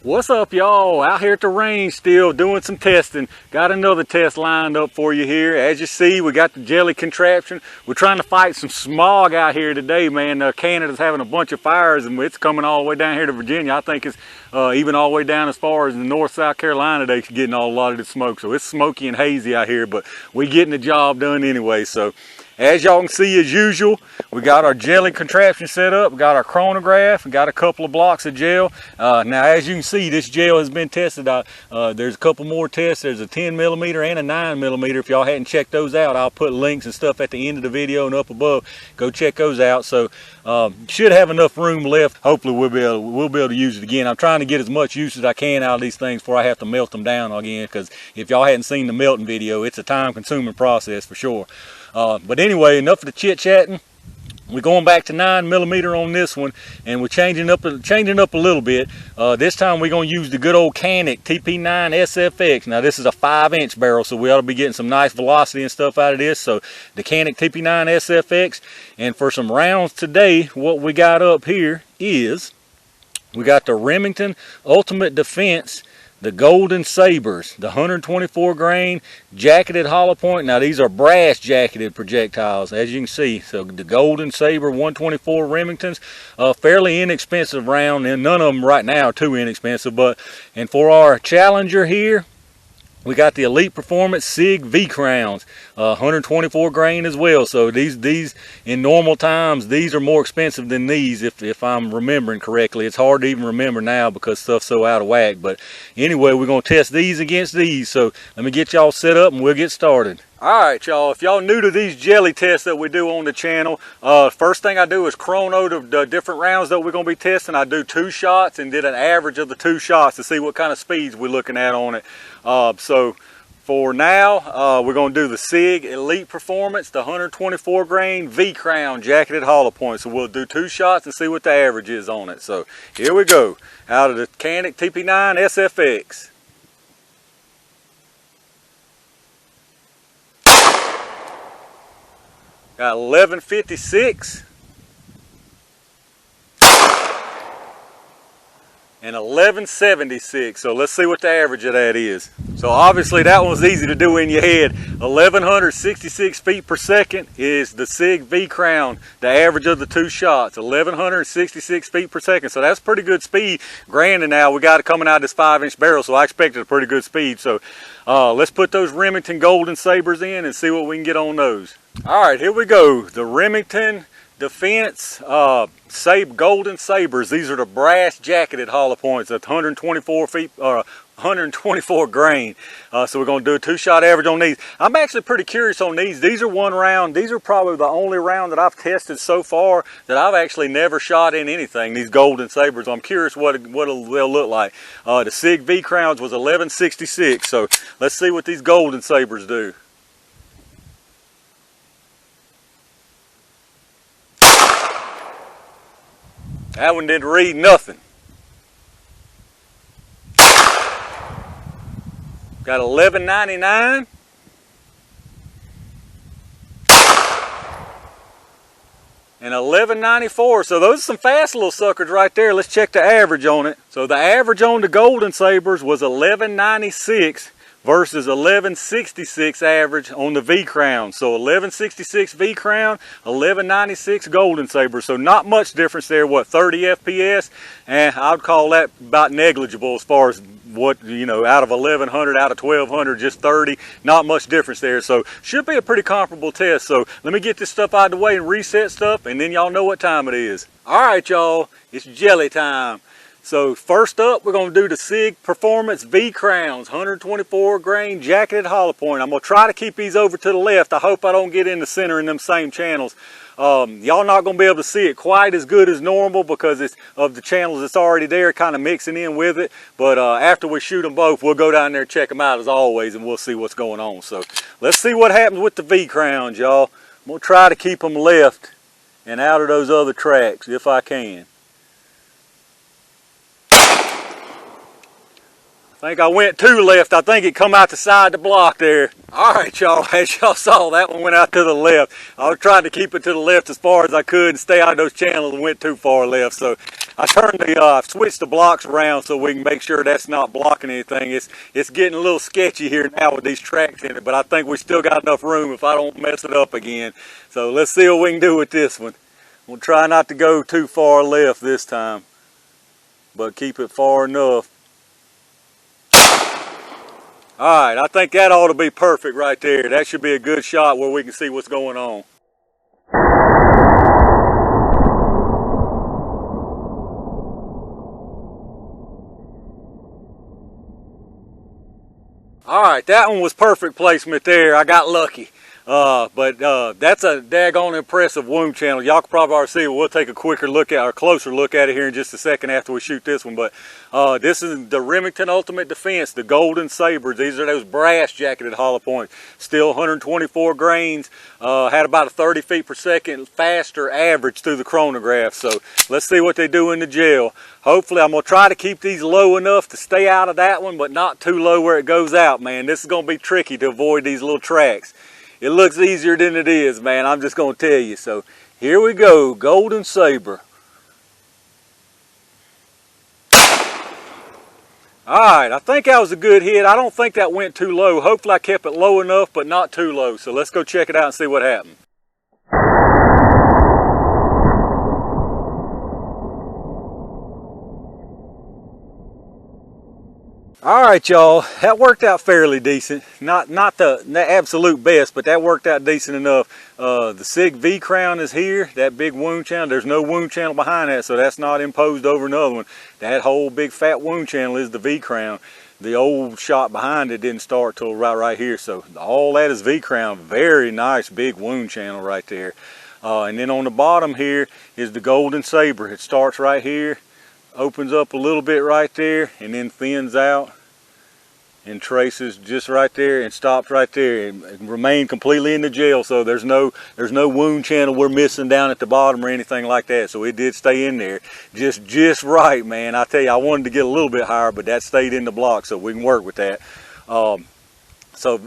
What's up, y'all? Out here at the range still doing some testing. Got another test lined up for you here. As you see, we got the jelly contraption. We're trying to fight some smog out here today, man. Canada's having a bunch of fires and it's coming all the way down here to Virginia. I think it's even all the way down as far as the North South Carolina. They're getting a lot of this smoke. So it's smoky and hazy out here, but we're getting the job done anyway. So as y'all can see, as usual, we got our jelly contraption set up. We got our chronograph. We got a couple of blocks of gel. Now, as you can see, this gel has been tested. There's a couple more tests. There's a 10mm and a 9mm. If y'all hadn't checked those out, I'll put links and stuff at the end of the video and up above. Go check those out. So should have enough room left. Hopefully we'll be able to use it again. I'm trying to get as much use as I can out of these things before I have to melt them down again, because if y'all hadn't seen the melting video, it's a time-consuming process for sure. But anyway, enough of the chit-chatting. We're going back to 9mm on this one, and we're changing up a little bit. This time we're going to use the good old Canik TP9SFx. Now this is a 5-inch barrel, so we ought to be getting some nice velocity and stuff out of this. So the Canik TP9SFx. And for some rounds today, what we got up here is we got the Remington Ultimate Defense, the Golden Sabers, the 124 grain jacketed hollow point. Now these are brass jacketed projectiles, as you can see. So the Golden Saber 124 Remingtons, fairly inexpensive round, and none of them right now are too inexpensive. And for our challenger here, we got the Elite Performance SIG V-Crowns, 124 grain as well. So these in normal times, these are more expensive than these, if I'm remembering correctly. It's hard to even remember now because stuff's so out of whack. But anyway, we're going to test these against these. So let me get y'all set up and we'll get started. Alright, y'all, if y'all new to these jelly tests that we do on the channel, first thing I do is chrono the different rounds that we're going to be testing. I do 2 shots and did an average of the 2 shots to see what kind of speeds we're looking at on it. So for now, we're going to do the SIG Elite Performance, the 124 grain V-Crown jacketed hollow point. So we'll do 2 shots and see what the average is on it. So here we go, out of the Canik TP9SFx. Got 1156 and 1176. So let's see what the average of that is. So obviously that one's easy to do in your head. 1166 feet per second is the SIG V-Crown, the average of the 2 shots. 1166 feet per second. So that's pretty good speed. Granted, now we got it coming out of this 5-inch barrel, so I expected a pretty good speed. So let's put those Remington Golden Sabers in and see what we can get on those. Alright, here we go. The Remington Defense Golden Sabers. These are the brass jacketed hollow points at 124 grain. So we're going to do a 2-shot average on these. I'm actually pretty curious on these. These are one round. These are probably the only round that I've tested so far that I've actually never shot in anything, these Golden Sabers. I'm curious what they'll look like. The SIG V-Crowns was 1166. So let's see what these Golden Sabers do. That one didn't read nothing. Got 1199. And 1194. So those are some fast little suckers right there. Let's check the average on it. So the average on the Golden Sabers was 1196 versus 1166 average on the V-Crown. So 1166 V-Crown, 1196 Golden Saber. So not much difference there. What, 30 FPS? And I would call that about negligible as far as what, you know, out of 1100, out of 1200, just 30. Not much difference there. So should be a pretty comparable test. So let me get this stuff out of the way and reset stuff, and then y'all know what time it is. All right, y'all, it's jelly time. So first up, we're going to do the SIG Performance V-Crowns, 124 grain jacketed hollow point. I'm going to try to keep these over to the left. I hope I don't get in the center in them same channels. Y'all not going to be able to see it quite as good as normal because it's of the channels that's already there, kind of mixing in with it. But after we shoot them both, we'll go down there and check them out as always, and we'll see what's going on. So let's see what happens with the V-Crowns, y'all. I'm going to try to keep them left and out of those other tracks if I can. I think I went too left. I think it come out the side of the block there. All right, y'all, as y'all saw, that one went out to the left. I was trying to keep it to the left as far as I could and stay out of those channels and went too far left. So I turned the, switched the blocks around so we can make sure that's not blocking anything. It's getting a little sketchy here now with these tracks in it, but I think we still got enough room if I don't mess it up again. So let's see what we can do with this one. We'll try not to go too far left this time, but keep it far enough. Alright, I think that ought to be perfect right there. That should be a good shot where we can see what's going on. Alright, that one was perfect placement there. I got lucky. But that's a daggone impressive wound channel. Y'all can probably already see it. We'll take a quicker look at, or closer look at it here in just a second after we shoot this one. But this is the Remington Ultimate Defense, the Golden Sabers. These are those brass jacketed hollow points. Still 124 grains. Had about a 30 feet per second faster average through the chronograph. So let's see what they do in the gel. Hopefully I'm going to try to keep these low enough to stay out of that one, but not too low where it goes out, man. This is going to be tricky to avoid these little tracks. It looks easier than it is, man. I'm just going to tell you. So here we go, Golden Saber. Alright, I think that was a good hit. I don't think that went too low. Hopefully I kept it low enough, but not too low. So let's go check it out and see what happened. Alright, y'all, that worked out fairly decent. Not the absolute best, but that worked out decent enough. The SIG V-Crown is here, that big wound channel. There's no wound channel behind that, so that's not imposed over another one. That whole big fat wound channel is the V-Crown. The old shot behind it didn't start till right here, so all that is V-Crown. Very nice big wound channel right there. And then on the bottom here is the Golden Saber. It starts right here, opens up a little bit right there, and then thins out and traces just right there and stops right there and remain completely in the gel. So there's no wound channel we're missing down at the bottom or anything like that. So it did stay in there just right, man. I tell you, I wanted to get a little bit higher, but that stayed in the block, so we can work with that. So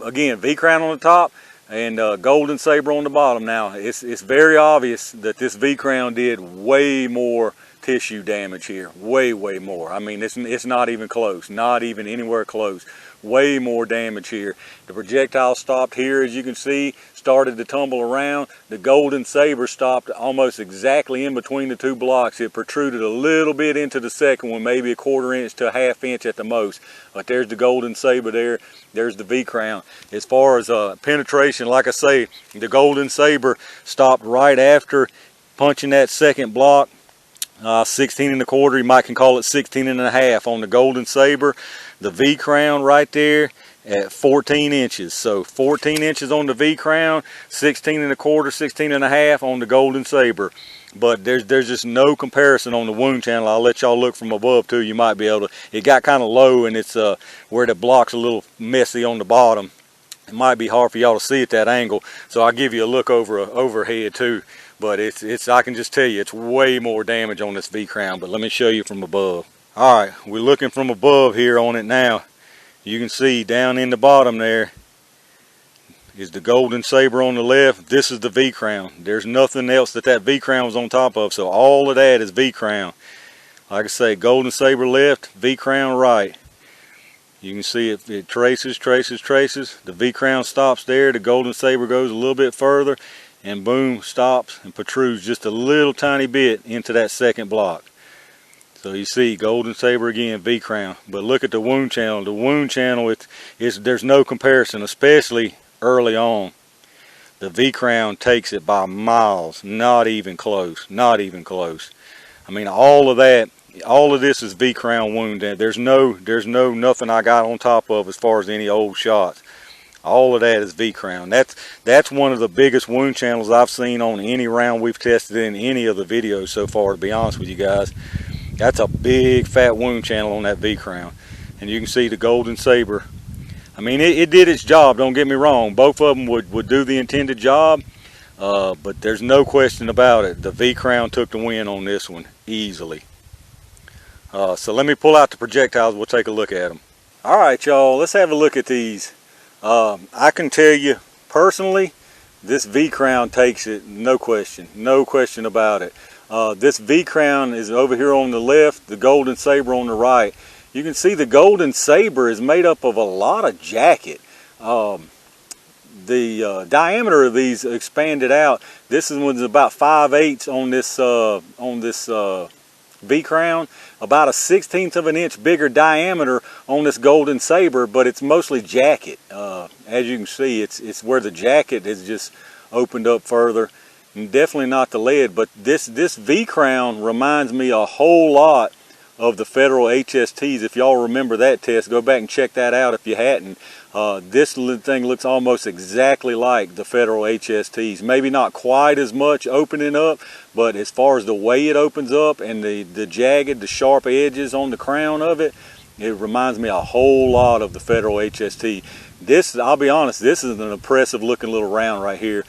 again, V-Crown on the top and Golden Saber on the bottom. Now it's very obvious that this V-Crown did way more tissue damage here, way more. I mean, it's not even close, not even anywhere close. Way more damage here. The projectile stopped here, as you can see, started to tumble around. The Golden Saber stopped almost exactly in between the two blocks. It protruded a little bit into the second one, maybe a 1/4 inch to a 1/2 inch at the most. But there's the Golden Saber there. There's the V-Crown. As far as penetration, like I say, the Golden Saber stopped right after punching that second block. 16 1/4, you might can call it 16 1/2 on the Golden Saber. The V-Crown right there at 14 inches. So 14 inches on the V-Crown, 16 1/4, 16 1/2 on the Golden Saber. But there's just no comparison on the wound channel. I'll let y'all look from above too. You might be able to. It got kind of low, and it's where the block's a little messy on the bottom. It might be hard for y'all to see at that angle, so I'll give you a look overhead too. But it's I can just tell you it's way more damage on this V-Crown. But let me show you from above. All right, we're looking from above here on it now. You can see down in the bottom there is the Golden Saber on the left. This is the V-Crown. There's nothing else that V-Crown was on top of, so all of that is V-Crown. Like I say, Golden Saber left, V-Crown right. You can see it traces. The V-Crown stops there. The Golden Saber goes a little bit further, and boom, stops and protrudes just a little tiny bit into that second block. So you see Golden Saber again, V-Crown. But look at the wound channel. The wound channel, there's no comparison, especially early on. The V-Crown takes it by miles. Not even close. Not even close. I mean, all of this is V-Crown wound. There's nothing I got on top of as far as any old shots. All of that is V-Crown. That's one of the biggest wound channels I've seen on any round we've tested in any of the videos so far, to be honest with you guys. That's a big fat wound channel on that V-Crown. And you can see the Golden Saber. I mean, it did its job, don't get me wrong. Both of them would do the intended job, but there's no question about it. The V-Crown took the win on this one easily. So let me pull out the projectiles. We'll take a look at them. All right, y'all, let's have a look at these. I can tell you personally, this V-Crown takes it, no question about it. This V-Crown is over here on the left, the Golden Saber on the right. You can see the Golden Saber is made up of a lot of jacket. The diameter of these expanded out. This one's about 5/8 on this V-Crown, about a 1/16 of an inch bigger diameter on this Golden Saber, but it's mostly jacket. As you can see, it's where the jacket has just opened up further, and definitely not the lead. But this V-Crown reminds me a whole lot of the Federal HSTs. If y'all remember that test, go back and check that out if you hadn't. This thing looks almost exactly like the Federal HSTs. Maybe not quite as much opening up, but as far as the way it opens up and the jagged, the sharp edges on the crown of it, it reminds me a whole lot of the Federal HST. This, I'll be honest, this is an impressive looking little round right here.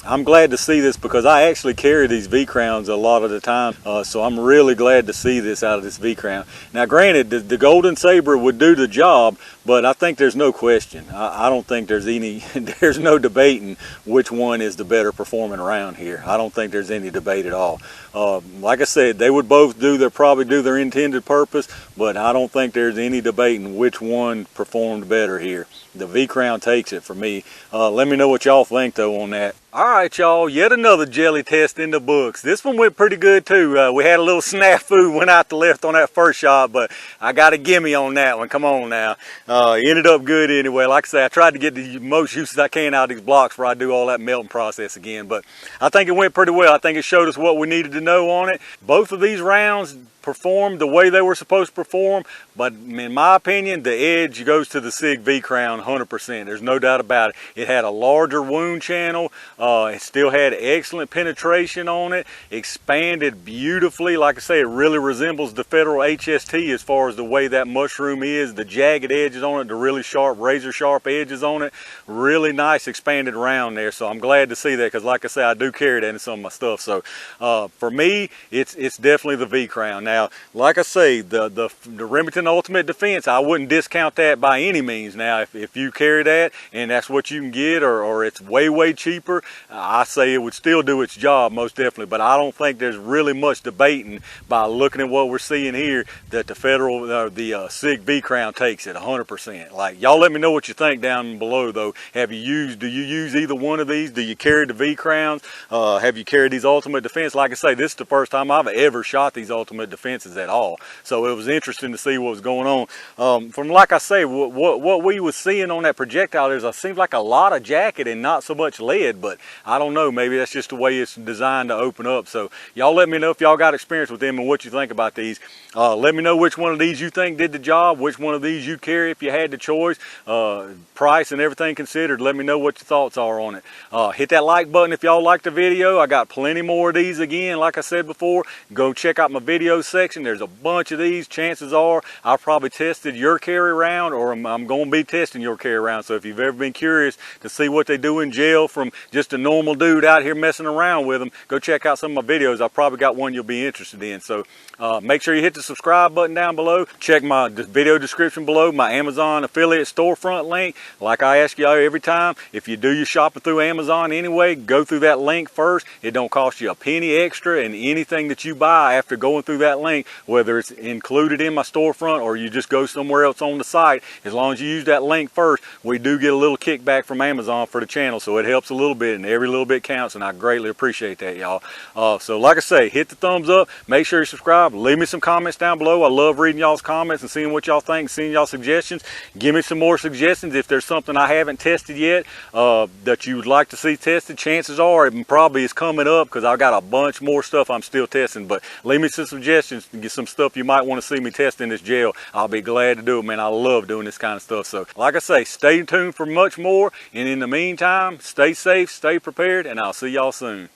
I'm glad to see this because I actually carry these V-Crowns a lot of the time, so I'm really glad to see this out of this V-Crown. Now granted, the Golden Saber would do the job, but I think there's no question. I don't think there's there's no debating which one is the better performing round here. I don't think there's any debate at all. Like I said, they would both probably do their intended purpose, but I don't think there's any debating which one performed better here. The V-Crown takes it for me. Let me know what y'all think though on that. All right, y'all, yet another jelly test in the books. This one went pretty good too. We had a little snafu, went out the left on that first shot, but I got a gimme on that one. Come on now. Ended up good anyway. Like I say, I tried to get the most use as I can out of these blocks before I do all that melting process again, but I think it went pretty well. I think it showed us what we needed to know on it. Both of these rounds performed the way they were supposed to perform, but in my opinion, the edge goes to the SIG V-Crown 100%. There's no doubt about it. It had a larger wound channel. It still had excellent penetration on it, expanded beautifully. Like I say, it really resembles the Federal HST as far as the way that mushroom is, the jagged edges on it, the really sharp, razor sharp edges on it. Really nice expanded round there, so I'm glad to see that because like I say, I do carry that in some of my stuff. So for me, it's definitely the V-Crown. Now, like I say, the Remington Ultimate Defense, I wouldn't discount that by any means. Now, if you carry that and that's what you can get, or it's way cheaper, I say it would still do its job most definitely. But I don't think there's really much debating by looking at what we're seeing here that the Federal, the SIG V-Crown takes it 100%. Like, y'all let me know what you think down below though. Do you use either one of these? Do you carry the V-Crowns? Have you carried these Ultimate Defense? Like I say, this is the first time I've ever shot these Ultimate Defenses at all. So it was interesting to see what was going on. From like I say, what we was seeing on that projectile, it seems like a lot of jacket and not so much lead, but I don't know, maybe that's just the way it's designed to open up. So y'all let me know if y'all got experience with them and what you think about these. Let me know which one of these you think did the job, which one of these you carry if you had the choice, price and everything considered. Let me know what your thoughts are on it. Hit that like button if y'all liked the video. I got plenty more of these again. Like I said before, go check out my video section. There's a bunch of these. Chances are I've probably tested your carry round, or I'm going to be testing your carry round. So if you've ever been curious to see what they do in jail from just a normal dude out here messing around with them, go check out some of my videos. I've probably got one you'll be interested in. So make sure you hit the subscribe button down below. Check my video description below, my Amazon affiliate storefront link. Like I ask y'all every time, if you do your shopping through Amazon anyway, go through that link first. It don't cost you a penny extra, and anything that you buy after going through that link, whether it's included in my storefront or you just go somewhere else on the site, as long as you use that link first, we do get a little kickback from Amazon for the channel. So it helps a little bit, and every little bit counts, and I greatly appreciate that, y'all. So like I say, hit the thumbs up, make sure you subscribe, leave me some comments down below. I love reading y'all's comments and seeing what y'all think, seeing y'all suggestions. Give me some more suggestions if there's something I haven't tested yet that you would like to see tested. Chances are it probably is coming up because I've got a bunch more stuff I'm still testing, but leave me some suggestions and get some stuff you might want to see me test in this jail. I'll be glad to do it, man. I love doing this kind of stuff. So like I say, stay tuned for much more, and in the meantime, stay safe, stay prepared, and I'll see y'all soon.